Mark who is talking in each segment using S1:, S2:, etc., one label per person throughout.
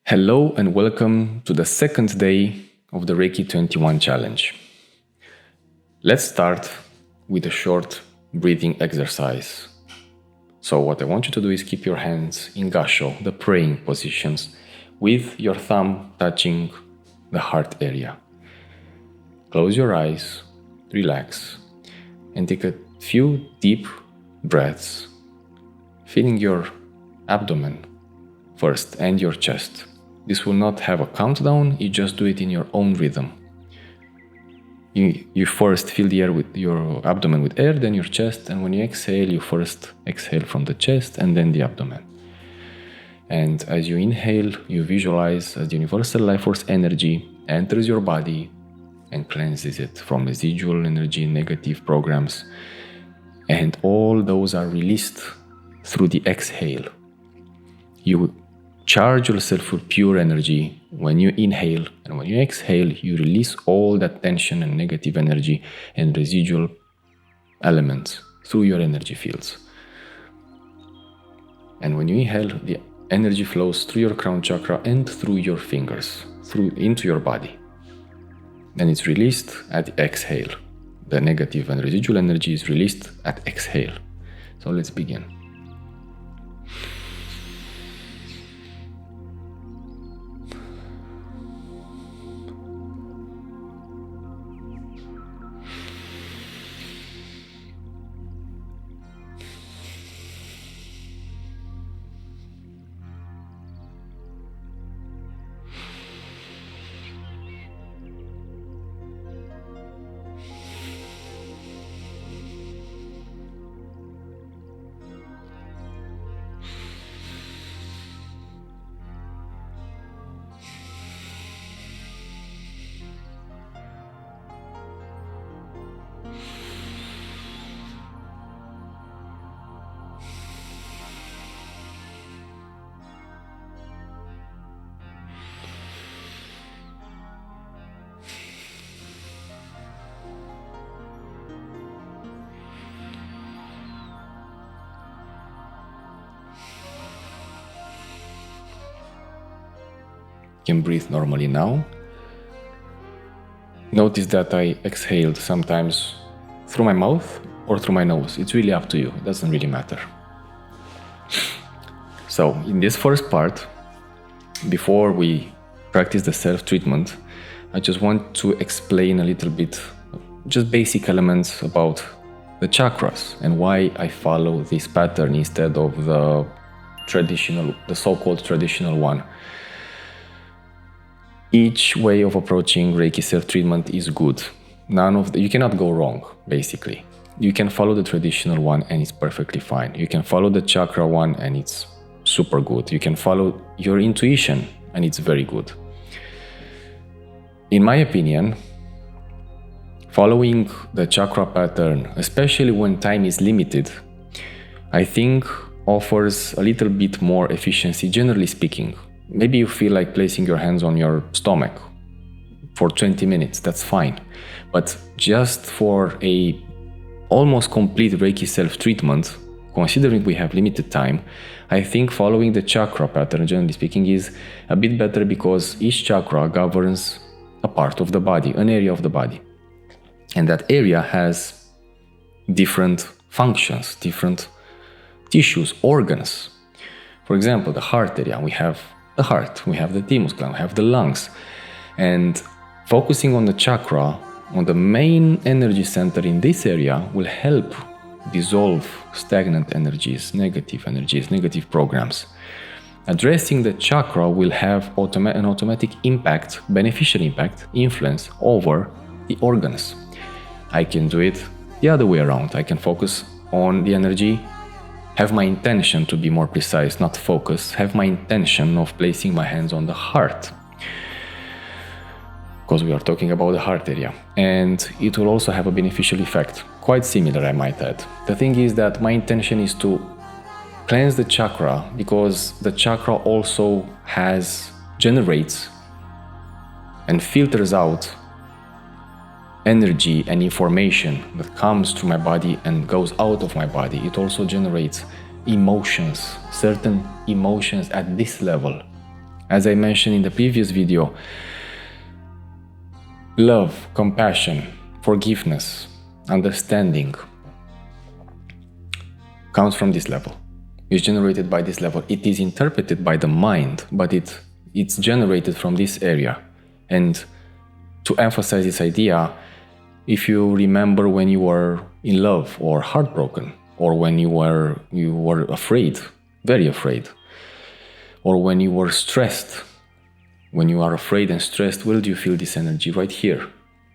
S1: Hello and welcome to the second day of the Reiki 21 challenge. Let's start with a short breathing exercise. So what I want you to do is keep your hands in gasho, the praying positions, with your thumb touching the heart area. Close your eyes, relax, and take a few deep breaths, feeling your abdomen first and your chest. This will not have a countdown, you just do it in your own rhythm. You first fill the air with your abdomen with air, then your chest, and when you exhale, you first exhale from the chest and then the abdomen. And as you inhale, you visualize as the universal life force energy enters your body and cleanses it from residual energy, negative programs, and all those are released through the exhale. You charge yourself with pure energy when you inhale, and when you exhale, you release all that tension and negative energy and residual elements through your energy fields. And when you inhale, the energy flows through your crown chakra and through your fingers, into your body. Then it's released at the exhale. The negative and residual energy is released at exhale. So let's begin. You can breathe normally now. Notice that I exhaled sometimes through my mouth or through my nose. It's really up to you. It doesn't really matter. So in this first part, before we practice the self-treatment, I just want to explain a little bit, just basic elements about the chakras and why I follow this pattern instead of the so-called traditional one. Each way of approaching Reiki self-treatment is good. You cannot go wrong, basically. You can follow the traditional one and it's perfectly fine. You can follow the chakra one and it's super good. You can follow your intuition and it's very good. In my opinion, following the chakra pattern, especially when time is limited, I think offers a little bit more efficiency, generally speaking. Maybe you feel like placing your hands on your stomach for 20 minutes, that's fine. But just for a almost complete Reiki self-treatment, considering we have limited time, I think following the chakra pattern, generally speaking, is a bit better because each chakra governs a part of the body, an area of the body. And that area has different functions, different tissues, organs. For example, the heart area, we have the heart, we have the thymus gland, we have the lungs. And focusing on the chakra, on the main energy center in this area, will help dissolve stagnant energies, negative programs. Addressing the chakra will have an automatic impact, beneficial impact, influence over the organs. I can do it the other way around. I can focus on the energy, have my intention, to be more precise, not focus, have my intention of placing my hands on the heart, because we are talking about the heart area, and it will also have a beneficial effect, quite similar, I might add. The thing is that my intention is to cleanse the chakra, because the chakra also generates and filters out energy and information that comes through my body and goes out of my body. It also generates emotions, certain emotions at this level As I mentioned in the previous video, love, compassion, forgiveness, understanding comes from this level. It's generated by this level. It is interpreted by the mind, but it's generated from this area. And to emphasize this idea, if you remember when you were in love or heartbroken, or when you were afraid, very afraid, or when you were stressed, when you are afraid and stressed, where do you feel this energy? Right here,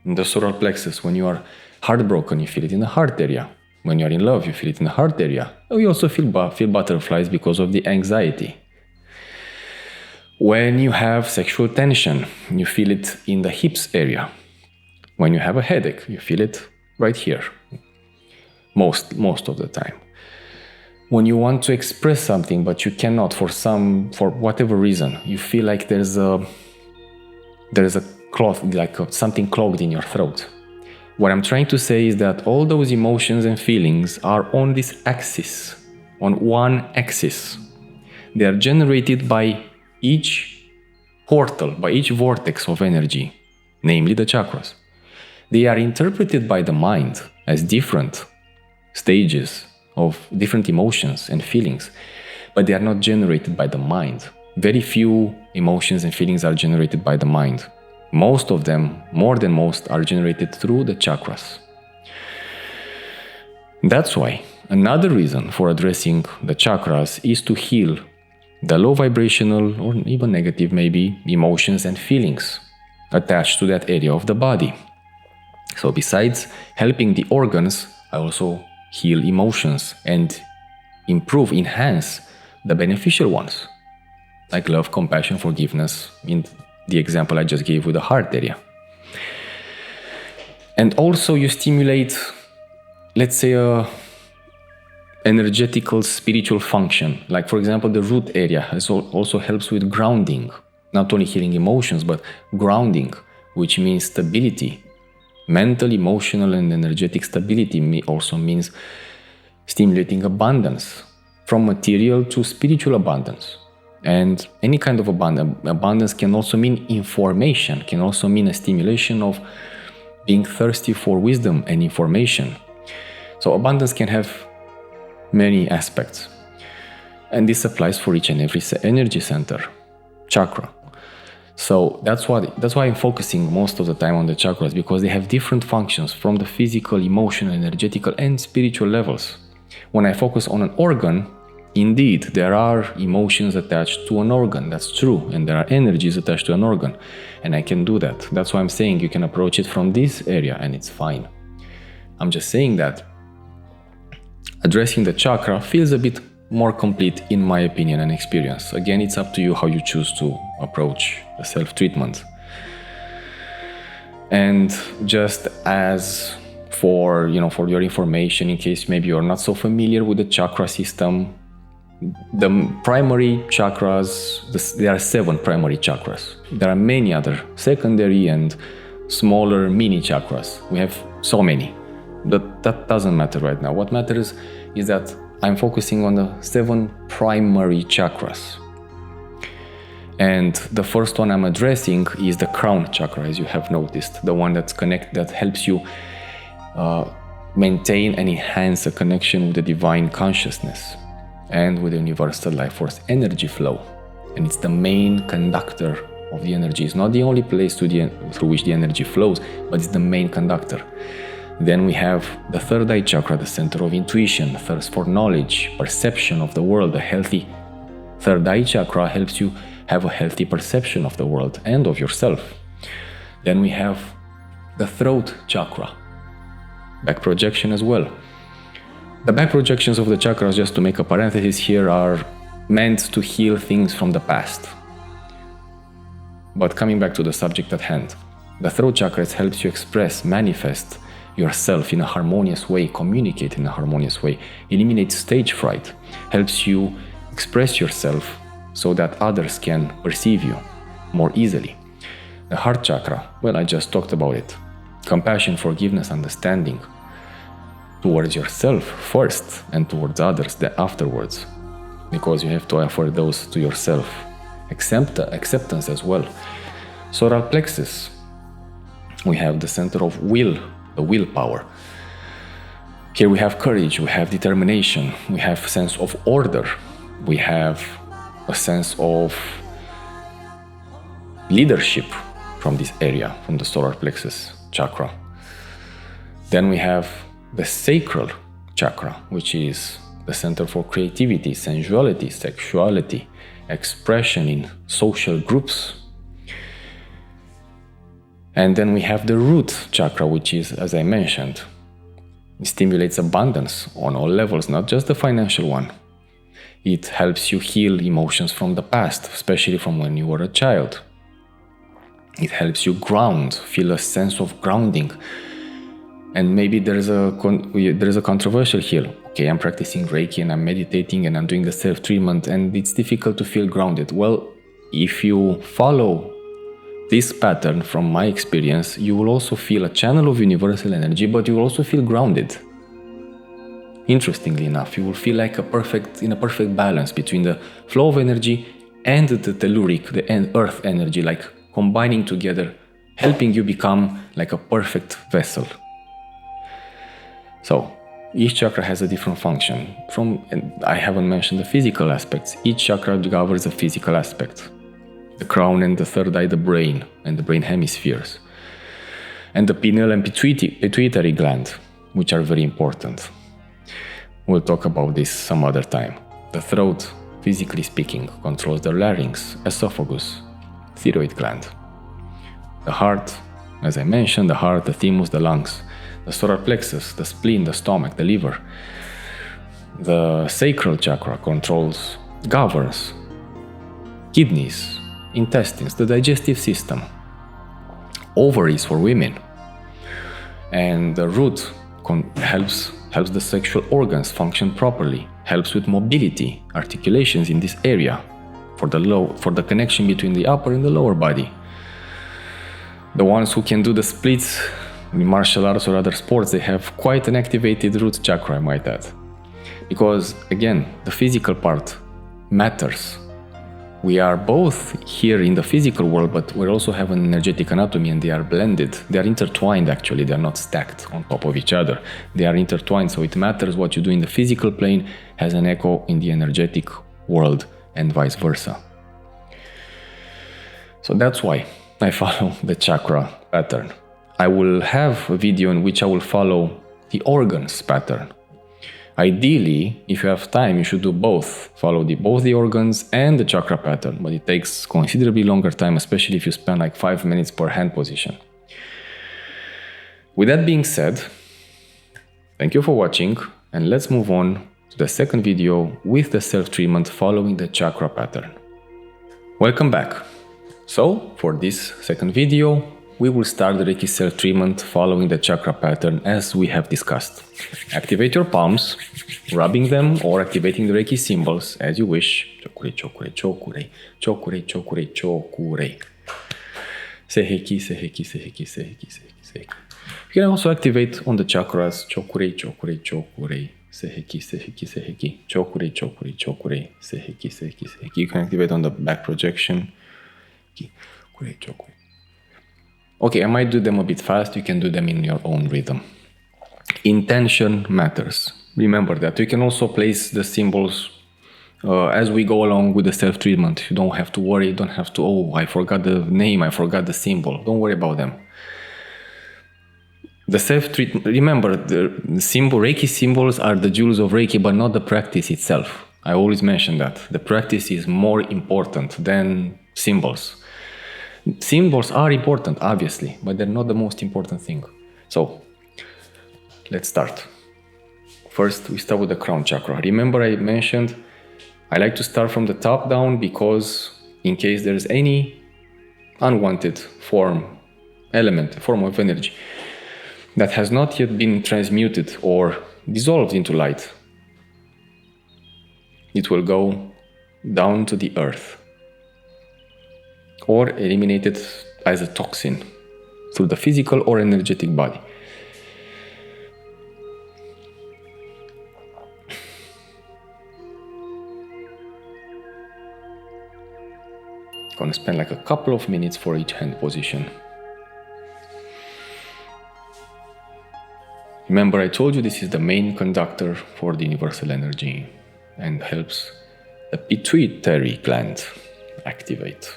S1: in the solar plexus. When you are heartbroken, you feel it in the heart area. When you are in love, you feel it in the heart area. You also feel butterflies because of the anxiety. When you have sexual tension, you feel it in the hips area. When you have a headache, you feel it right here, most of the time. When you want to express something but you cannot for whatever reason, you feel like there's a cloth, like something clogged in your throat. What I'm trying to say is that all those emotions and feelings are on this axis, on one axis. They are generated by each portal, by each vortex of energy, namely the chakras. They are interpreted by the mind as different stages of different emotions and feelings, but they are not generated by the mind. Very few emotions and feelings are generated by the mind. Most of them, more than most, are generated through the chakras. That's why another reason for addressing the chakras is to heal the low vibrational or even negative maybe emotions and feelings attached to that area of the body. So besides helping the organs, I also heal emotions and enhance the beneficial ones, like love, compassion, forgiveness, in the example I just gave with the heart area. And also you stimulate, let's say, a energetical spiritual function. Like for example, the root area also helps with grounding, not only healing emotions, but grounding, which means stability. Mental, emotional, and energetic stability also means stimulating abundance, from material to spiritual abundance. And any kind of abundance can also mean information, can also mean a stimulation of being thirsty for wisdom and information. So abundance can have many aspects. And this applies for each and every energy center, chakra. So that's why I'm focusing most of the time on the chakras, because they have different functions from the physical, emotional, energetical, and spiritual levels. When I focus on an organ, indeed, there are emotions attached to an organ, that's true, and there are energies attached to an organ, and I can do that. That's why I'm saying you can approach it from this area, and it's fine. I'm just saying that addressing the chakra feels a bit more complete in my opinion and experience. Again, it's up to you how you choose to approach the self-treatment. And just as for your information, in case maybe you're not so familiar with the chakra system, the primary chakras, there are 7 primary chakras. There are many other secondary and smaller mini chakras. We have so many. That doesn't matter right now. What matters is that I'm focusing on the 7 primary chakras. And the first one I'm addressing is the crown chakra, as you have noticed, the one that helps you maintain and enhance a connection with the divine consciousness and with the universal life force energy flow. And it's the main conductor of the energy. It's not the only place through which the energy flows, but it's the main conductor. Then we have the third eye chakra, the center of intuition, thirst for knowledge, perception of the world. A healthy third eye chakra helps you have a healthy perception of the world and of yourself. Then we have the throat chakra, back projection as well. The back projections of the chakras, just to make a parenthesis here, are meant to heal things from the past. But coming back to the subject at hand, the throat chakra helps you express, manifest yourself in a harmonious way, communicate in a harmonious way, eliminate stage fright, helps you express yourself so that others can perceive you more easily. The heart chakra, well, I just talked about it. Compassion, forgiveness, understanding towards yourself first and towards others afterwards, because you have to offer those to yourself acceptance as well. Solar plexus, we have the center of will, the willpower. Here we have courage, we have determination, we have sense of order, we have a sense of leadership from this area, from the solar plexus chakra. Then we have the sacral chakra, which is the center for creativity, sensuality, sexuality, expression in social groups. And then we have the root chakra, which is, as I mentioned, it stimulates abundance on all levels, not just the financial one. It helps you heal emotions from the past, especially from when you were a child. It helps you ground, feel a sense of grounding. And maybe there is a controversial here. Okay, I'm practicing Reiki and I'm meditating and I'm doing the self-treatment and it's difficult to feel grounded. Well, if you follow this pattern from my experience, you will also feel a channel of universal energy, but you will also feel grounded. Interestingly enough, you will feel like in a perfect balance between the flow of energy and the telluric, the earth energy, like combining together, helping you become like a perfect vessel. So, each chakra has a different function. And I haven't mentioned the physical aspects. Each chakra governs a physical aspect. The crown and the third eye, the brain and the brain hemispheres. And the pineal and pituitary gland, which are very important. We'll talk about this some other time. The throat, physically speaking, controls the larynx, esophagus, thyroid gland. The heart, as I mentioned, the heart, the thymus, the lungs. The solar plexus, the spleen, the stomach, the liver. The sacral chakra governs kidneys, intestines, the digestive system, ovaries for women, and the root helps the sexual organs function properly, helps with mobility, articulations in this area, for the connection between the upper and the lower body. The ones who can do the splits in martial arts or other sports, they have quite an activated root chakra, I might add. Because again, the physical part matters. We are both here in the physical world, but we also have an energetic anatomy and they are blended. They are intertwined actually, they are not stacked on top of each other. They are intertwined, so it matters what you do in the physical plane has an echo in the energetic world and vice versa. So that's why I follow the chakra pattern. I will have a video in which I will follow the organs pattern. Ideally, if you have time, you should do both. Follow both the organs and the chakra pattern, but it takes considerably longer time, especially if you spend like 5 minutes per hand position. With that being said, thank you for watching, and let's move on to the second video with the self-treatment following the chakra pattern. Welcome back. So, for this second video, we will start the Reiki self-treatment following the chakra pattern as we have discussed. Activate your palms, rubbing them or activating the Reiki symbols as you wish. Chokure, chokure, chokure, chokure, chokure, chokure. Seheki, seheki, seheki, seheki, seheki, seheki. You can also activate on the chakras. Chokure, chokure, chokure. Seheki, seheki, seheki. Chokure, chokure, chokure. Seheki, seheki, seheki. You can activate on the back projection. Chokure, chokure. Okay, I might do them a bit fast, you can do them in your own rhythm. Intention matters. Remember that. You can also place the symbols as we go along with the self-treatment. You don't have to worry, you don't have to, oh, I forgot the name, I forgot the symbol. Don't worry about them. The self-treatment, remember, the Reiki symbols are the jewels of Reiki, but not the practice itself. I always mention that. The practice is more important than symbols. Symbols are important, obviously, but they're not the most important thing. So, let's start. First, we start with the crown chakra. Remember I mentioned I like to start from the top down because in case there's any unwanted form of energy that has not yet been transmuted or dissolved into light, it will go down to the earth or eliminated as a toxin through the physical or energetic body. Gonna spend like a couple of minutes for each hand position. Remember, I told you this is the main conductor for the universal energy and helps the pituitary gland activate,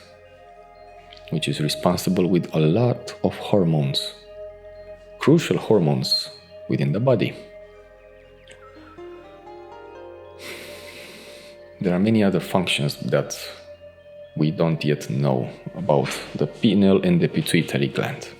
S1: which is responsible with a lot of hormones, crucial hormones within the body. There are many other functions that we don't yet know about the pineal and the pituitary gland.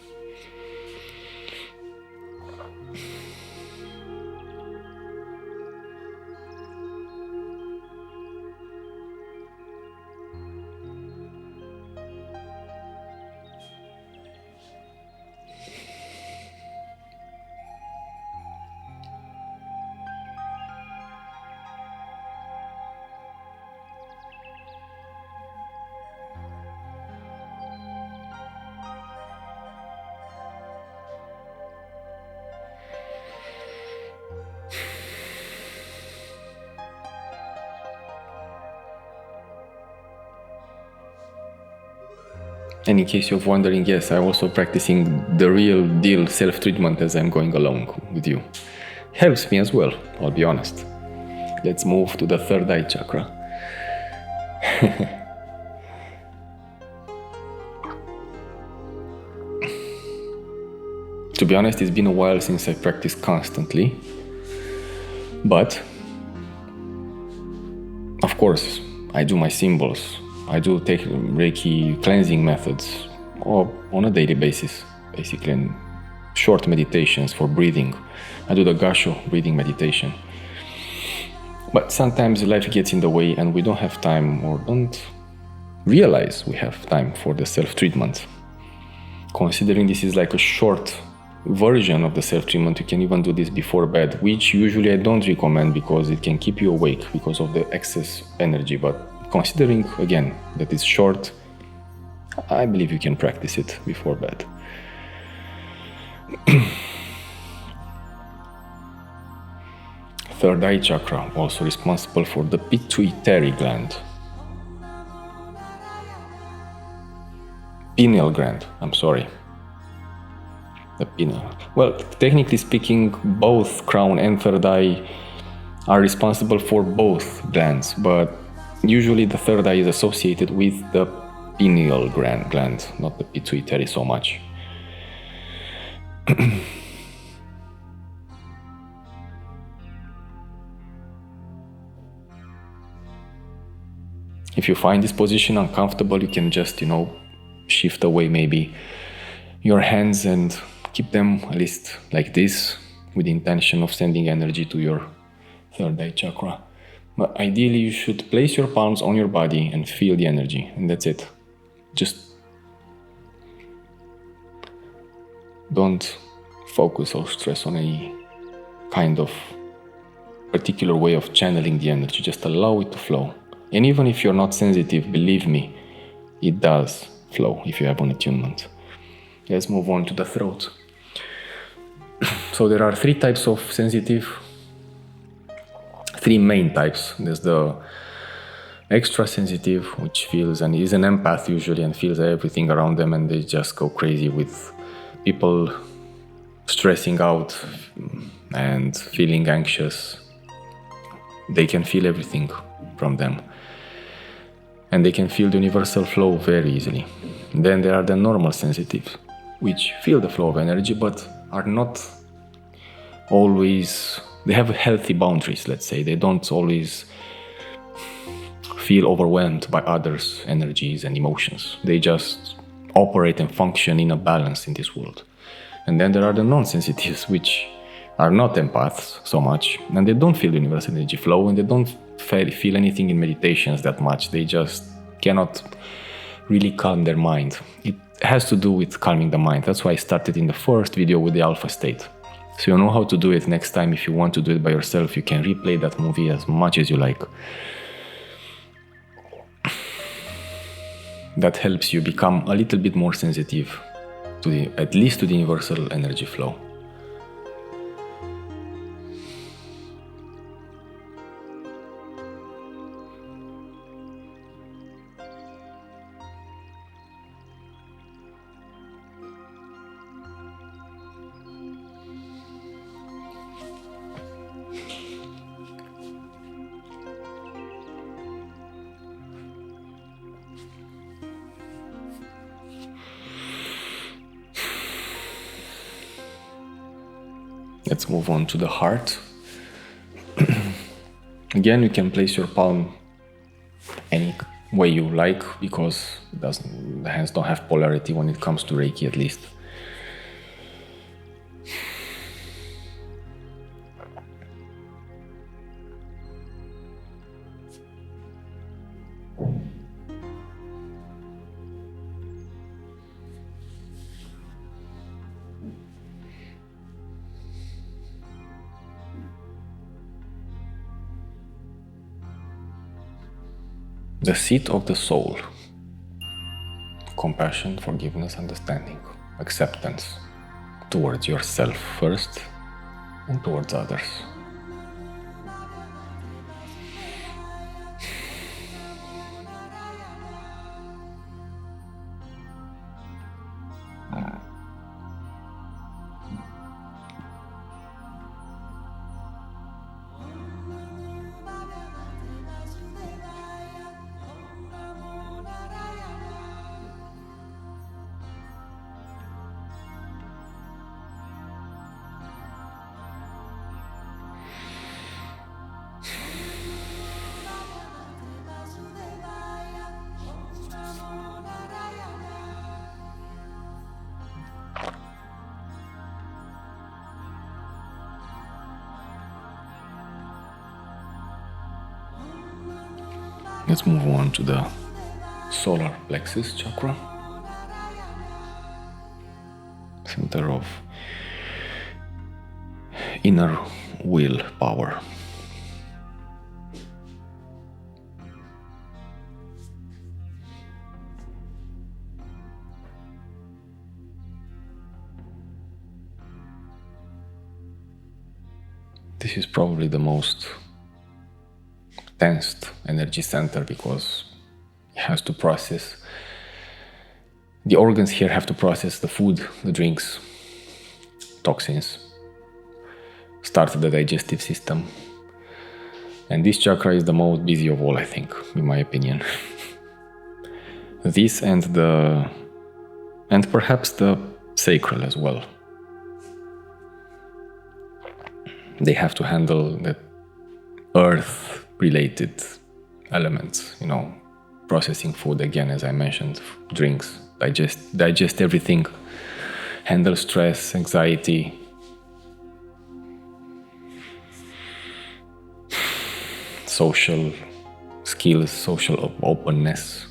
S1: And in case you're wondering, yes, I'm also practicing the real deal self-treatment as I'm going along with you. Helps me as well, I'll be honest. Let's move to the third eye chakra. To be honest, it's been a while since I practiced constantly. But, of course, I do my symbols. I do take Reiki cleansing methods on a daily basis, basically, and short meditations for breathing. I do the Gasho breathing meditation. But sometimes life gets in the way and we don't have time or don't realize we have time for the self-treatment. Considering this is like a short version of the self-treatment, you can even do this before bed, which usually I don't recommend because it can keep you awake because of the excess energy. But considering, again, that it's short, I believe you can practice it before bed. Third eye chakra, also responsible for the pituitary gland. Pineal gland, I'm sorry. The pineal. Well, technically speaking, both crown and third eye are responsible for both glands, but usually the third eye is associated with the pineal gland, not the pituitary so much. If you find this position uncomfortable, you can just, shift away maybe your hands and keep them at least like this with the intention of sending energy to your third eye chakra. But ideally, you should place your palms on your body and feel the energy, and that's it. Just don't focus or stress on any kind of particular way of channeling the energy. Just allow it to flow. And even if you're not sensitive, believe me, it does flow if you have an attunement. Let's move on to the throat. So there are three types of sensitive. Three main types. There's the extra sensitive, which feels and is an empath usually and feels everything around them, and they just go crazy with people stressing out and feeling anxious. They can feel everything from them, and they can feel the universal flow very easily. Then there are the normal sensitives, which feel the flow of energy but are not always, they have healthy boundaries, let's say. They don't always feel overwhelmed by others' energies and emotions. They just operate and function in a balance in this world. And then there are the non-sensitives, which are not empaths so much, and they don't feel the universal energy flow, and they don't feel anything in meditations that much. They just cannot really calm their mind. It has to do with calming the mind. That's why I started in the first video with the alpha state. So you know how to do it. Next time, if you want to do it by yourself, you can replay that movie as much as you like. That helps you become a little bit more sensitive to at least to the universal energy flow. Let's move on to the heart. Again, you can place your palm any way you like, because the hands don't have polarity when it comes to Reiki, at least. The seat of the soul. Compassion, forgiveness, understanding, acceptance towards yourself first and towards others. Let's move on to the solar plexus chakra, center of inner will power. This is probably the most tensed energy center, because it has to process, the organs here have to process the food, the drinks, toxins, start the digestive system. And this chakra is the most busy of all, I think, in my opinion. This and perhaps the sacral as well. They have to handle the earth-related elements, processing food, again, as I mentioned, drinks, digest everything, handle stress, anxiety, social skills, social openness.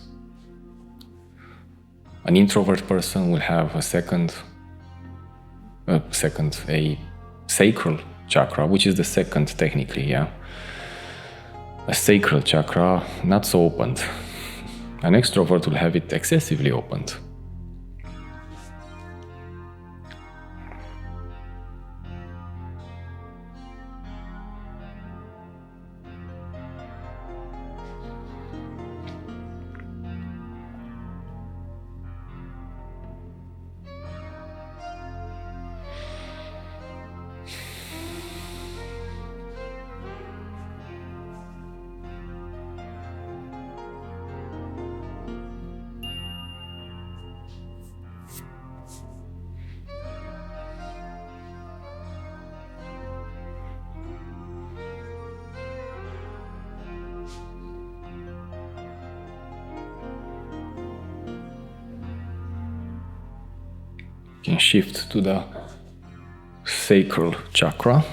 S1: An introvert person will have a sacral chakra, which is the second technically, yeah. A sacral chakra not so opened. An extrovert will have it excessively opened. Can shift to the sacral chakra.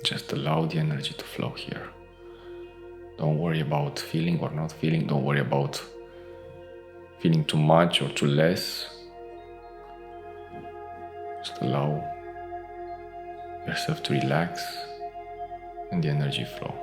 S1: Just allow the energy to flow here. Don't worry about feeling or not feeling. Don't worry about feeling too much or too less. Just allow yourself to relax and the energy flow.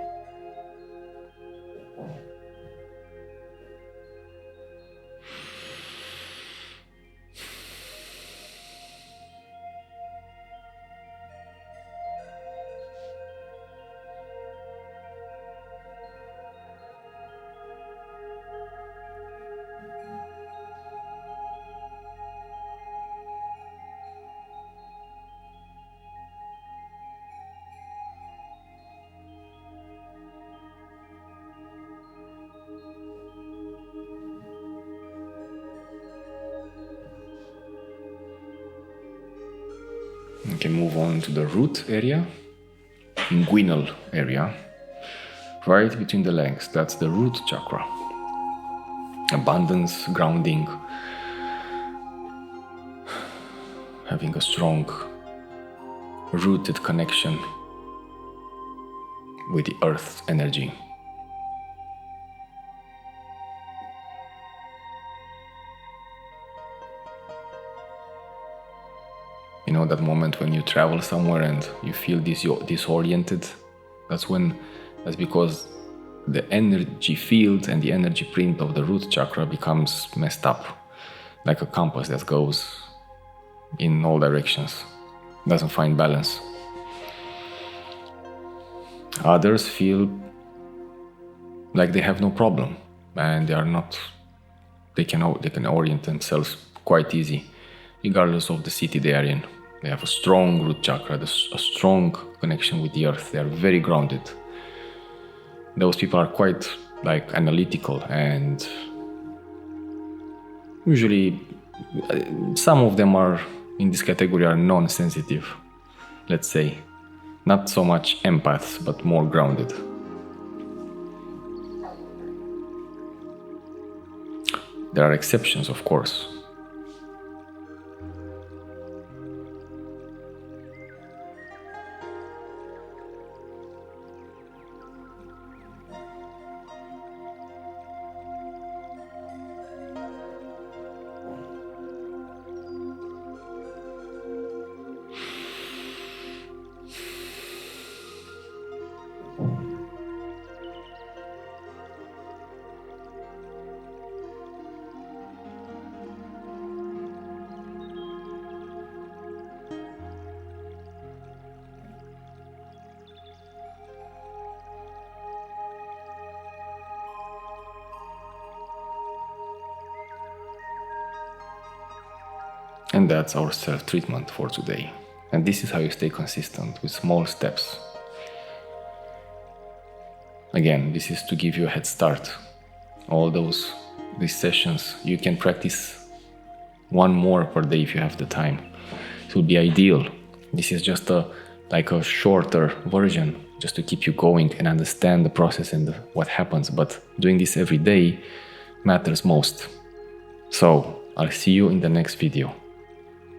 S1: We can move on to the root area, inguinal area, right between the legs. That's the root chakra. Abundance, grounding, having a strong rooted connection with the earth's energy. You know that moment when you travel somewhere and you feel disoriented? That's because the energy field and the energy print of the root chakra becomes messed up, like a compass that goes in all directions, doesn't find balance. Others feel like they have no problem and they can orient themselves quite easy, regardless of the city they are in. They have a strong root chakra, a strong connection with the earth. They are very grounded. Those people are quite analytical, and usually some of them are in this category are non-sensitive, let's say. Not so much empaths, but more grounded. There are exceptions, of course. And that's our self-treatment for today. And this is how you stay consistent with small steps. Again, this is to give you a head start. These sessions, you can practice one more per day if you have the time. It would be ideal. This is just a shorter version, just to keep you going and understand the process and what happens. But doing this every day matters most. So I'll see you in the next video.